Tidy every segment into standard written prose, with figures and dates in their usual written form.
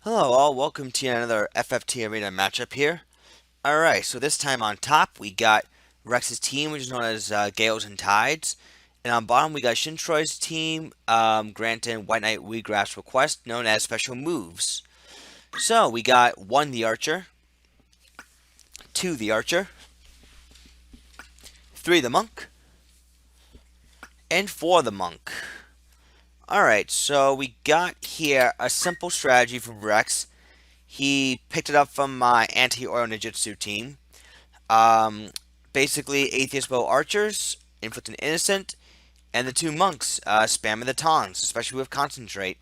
Hello all, welcome to another FFT Arena matchup here. Alright, so this time on top we got Rex's team, which is known as Gales and Tides. And on bottom we got Shintroy's team, granted White Knight Wheatgrass Request, known as Special Moves. So we got 1 the Archer, 2 the Archer, 3 the Monk, and 4 the Monk. Alright, so we got here a simple strategy from Rex. He picked it up from my anti-oil ninjutsu team. Um, Basically, atheist bow archers, inflicting innocent, and the 2 monks spamming the taunts, especially with concentrate.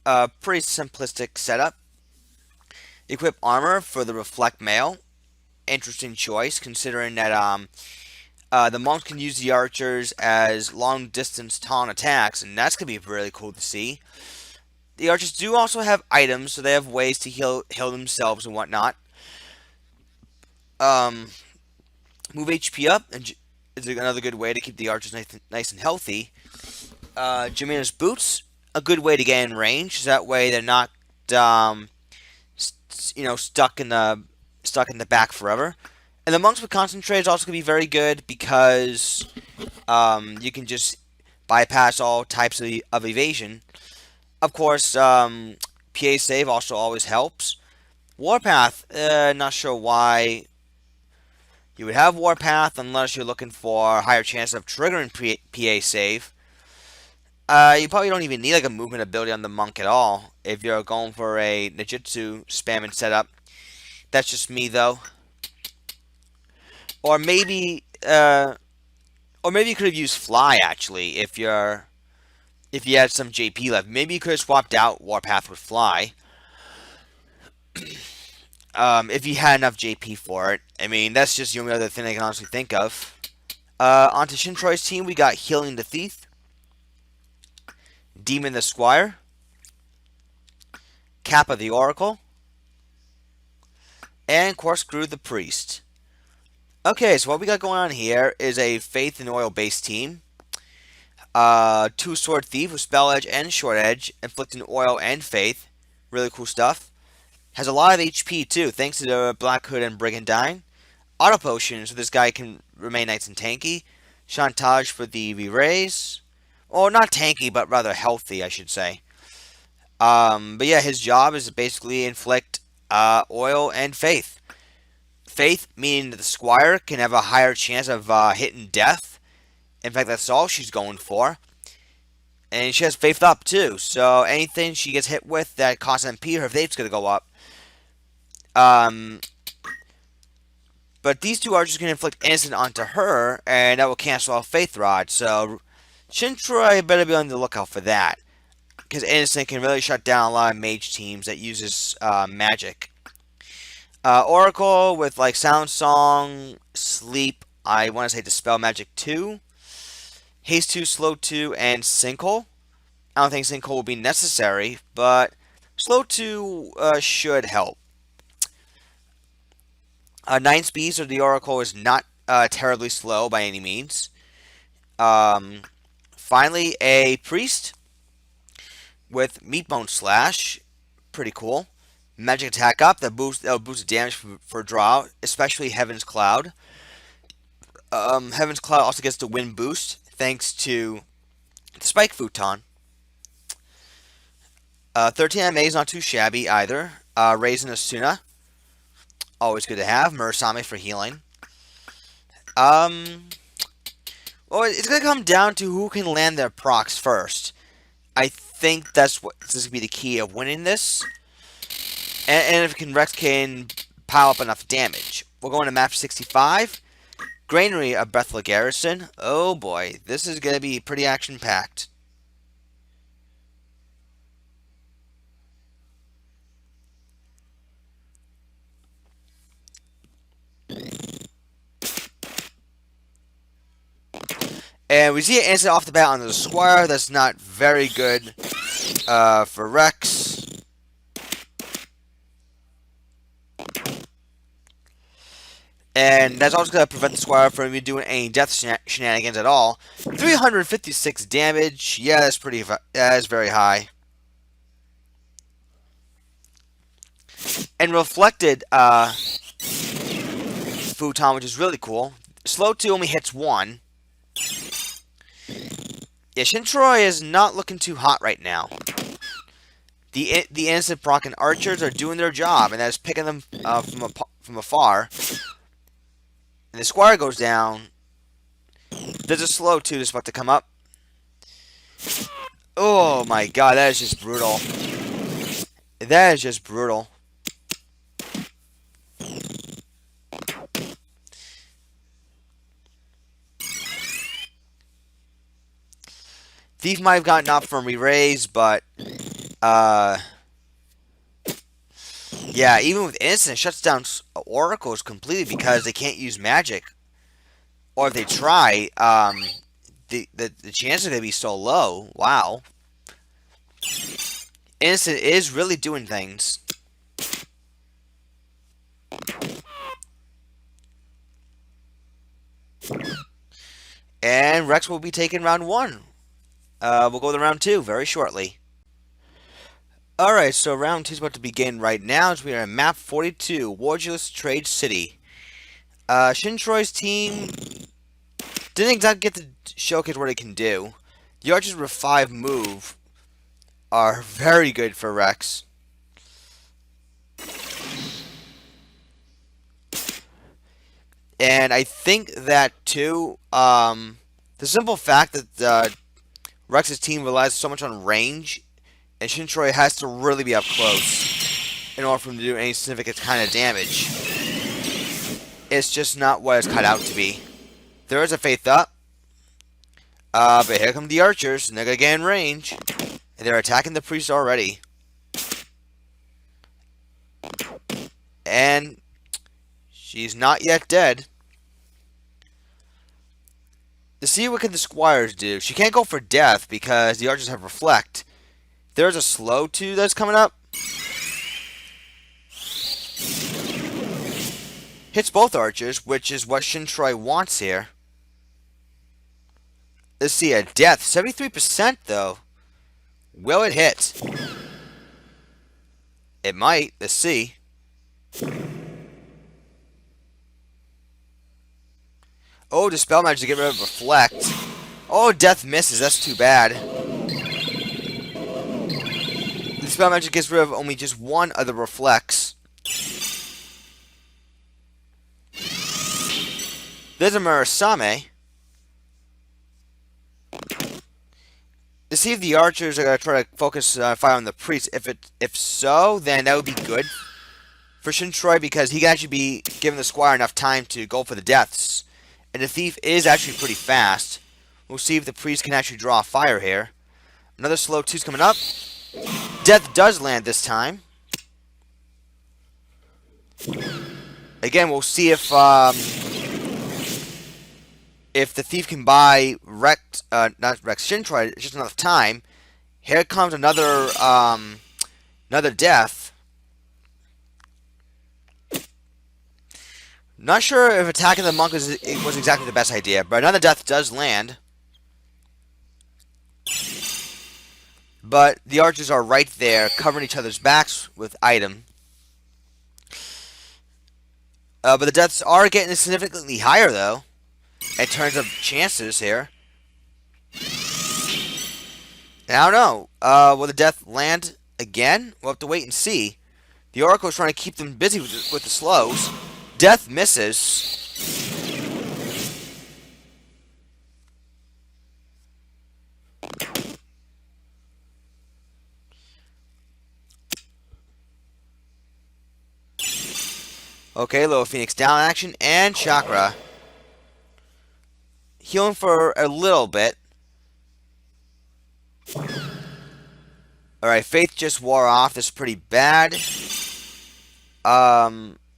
Pretty simplistic setup. Equip armor for the reflect mail. Interesting choice, considering that the monks can use the archers as long distance taunt attacks, and that's gonna be really cool to see. The archers do also have items, so they have ways to heal themselves and whatnot. Um, Move HP up and is another good way to keep the archers nice and healthy. Jamina's boots, a good way to get in range. So that way they're not, stuck in the back forever. And the monks with concentrate is also gonna be very good because you can just bypass all types of evasion. Of course, PA save also always helps. Warpath, not sure why you would have Warpath unless you're looking for a higher chance of triggering PA save. You probably don't even need like a movement ability on the monk at all if you're going for a ninjutsu spamming setup. That's just me though. Or maybe, you could have used Fly actually if you had some JP left. Maybe you could have swapped out Warpath with Fly. If you had enough JP for it. I mean, that's just the only other thing I can honestly think of. Onto Shintroy's team, we got Healing the Thief, Demon the Squire, Kappa the Oracle, and Corkscrew the Priest. Okay, so what we got going on here is a Faith and Oil based team. 2 Sword Thief with Spell Edge and Short Edge, inflicting Oil and Faith. Really cool stuff. Has a lot of HP too, thanks to the Black Hood and Brigandine. Auto Potion, so this guy can remain nice and tanky. Chantage for the V-Rays. Well, not tanky, but rather healthy, I should say. But yeah, his job is to basically inflict oil and faith. Faith, meaning that the Squire can have a higher chance of hitting death. In fact, that's all she's going for. And she has faith up too, so anything she gets hit with that costs MP, her faith's going to go up. But these 2 archers can inflict innocent onto her, and that will cancel out Faith Rod. So Shintroy better be on the lookout for that, because innocent can really shut down a lot of mage teams that uses magic. Oracle with like Sound Song, Sleep. I want to say Dispel Magic 2, Haste 2, Slow 2, and Sinkhole. I don't think Sinkhole will be necessary, but Slow 2 should help. 9 speeds of the Oracle is not terribly slow by any means. Finally, a Priest with Meatbone Slash. Pretty cool. Magic attack up that'll boost damage for draw, especially Heaven's Cloud. Heaven's Cloud also gets the wind boost thanks to the Spike Futon. 13 MA is not too shabby either. Raisin Asuna, always good to have. Murasame for healing. Well, it's going to come down to who can land their procs first. I think this is going to be the key of winning this. And if Rex can pile up enough damage. We're going to map 65. Granary of Bethel Garrison. Oh boy, this is going to be pretty action-packed. And we see an instant off the bat on the Squire. That's not very good for Rex. And that's also going to prevent the Squire from even doing any death shenanigans at all. 356 damage. Yeah, that's very high. and reflected futon, which is really cool. Slow 2 only hits 1. Yeah, Shintroy is not looking too hot right now. The innocent Brocken archers are doing their job, and that is picking them from afar. And the squire goes down. There's a slow 2 that's about to come up. Oh my god, that is just brutal. That is just brutal. Thief might have gotten up from re-raise, but yeah, even with Innocent, it shuts down Oracles completely because they can't use magic. Or if they try, the chances are going to be so low. Wow. Innocent is really doing things. And Reks will be taking round 1. We'll go to round 2 very shortly. Alright, so round 2 is about to begin right now as we are in map 42, Wardulous Trade City. Shintroy's team didn't exactly get to showcase what they can do. The archers with 5 move are very good for Reks. And I think that too, the simple fact that Reks' team relies so much on range, and Shintroy has to really be up close in order for him to do any significant kind of damage. It's just not what it's cut out to be. There is a Faith up. But here come the archers, and they're going to get in range. And they're attacking the priest already. And she's not yet dead. To see what can the squires do. She can't go for death because the archers have reflect. There's a slow 2 that's coming up. Hits both archers, which is what Shintroy wants here. Let's see, a death. 73% though. Will it hit? It might. Let's see. Oh, Dispel Magic to get rid of Reflect. Oh, Death misses. That's too bad. Dispel Magic gets rid of only just one of the Reflects. There's a Murasame. To see if the archers are going to try to focus fire on the priest. If so, then that would be good for Shintroy because he can actually be giving the squire enough time to go for the deaths. And the thief is actually pretty fast. We'll see if the priest can actually draw fire here. Another slow 2's coming up. Death does land this time. Again, we'll see if the thief can buy Reks, not Reks, Shintroy, just enough time. Here comes another death. Not sure if attacking the monk was exactly the best idea, but another death does land. But the archers are right there, covering each other's backs with item. But the deaths are getting significantly higher, though. In terms of chances here. And I don't know. Will the death land again? We'll have to wait and see. The Oracle is trying to keep them busy with the slows. Death misses. Okay, little Phoenix down action and chakra. Healing for a little bit. Alright, Faith just wore off. This is pretty bad.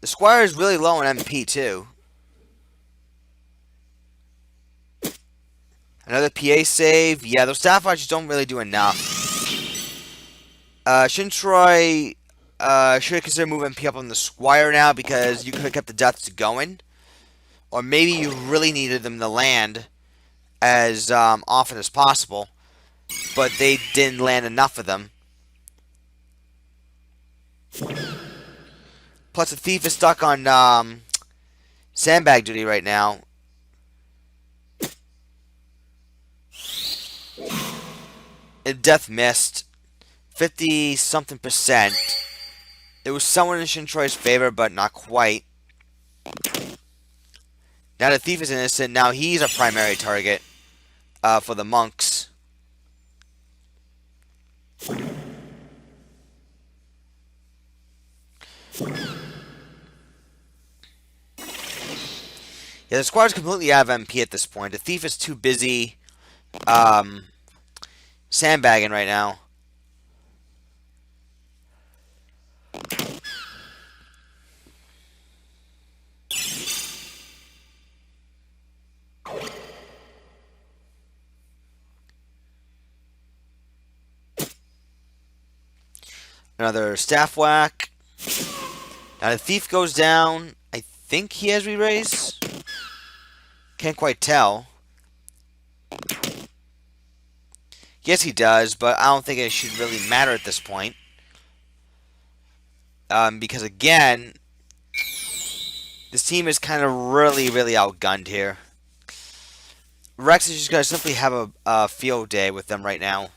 The Squire is really low on MP too. Another PA save. Yeah, those staff archers don't really do enough. Shintroy should consider moving MP up on the Squire now because you could have kept the deaths going. Or maybe you really needed them to land as often as possible. But they didn't land enough of them. Plus, the thief is stuck on sandbag duty right now. And death missed 50 something percent. It was somewhat in Shintroy's favor, but not quite. Now the thief is innocent. Now he's a primary target for the monks. Yeah, the squad is completely out of MP at this point. The thief is too busy sandbagging right now. Another staff whack. Now the thief goes down. I think he has re-raise. Can't quite tell. Yes, he does, but I don't think it should really matter at this point. Because again, this team is kind of really outgunned here. Reks is just going to simply have a field day with them right now.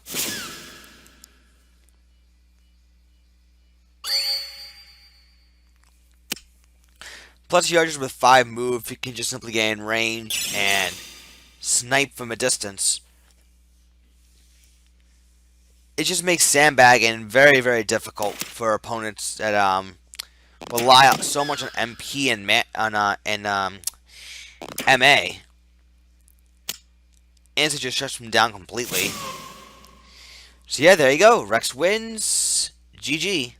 Plus, the archers with 5 move, you can just simply get in range and snipe from a distance. It just makes sandbagging very difficult for opponents that rely so much on MP and MA. And it just shuts them down completely. So yeah, there you go. Reks wins. GG.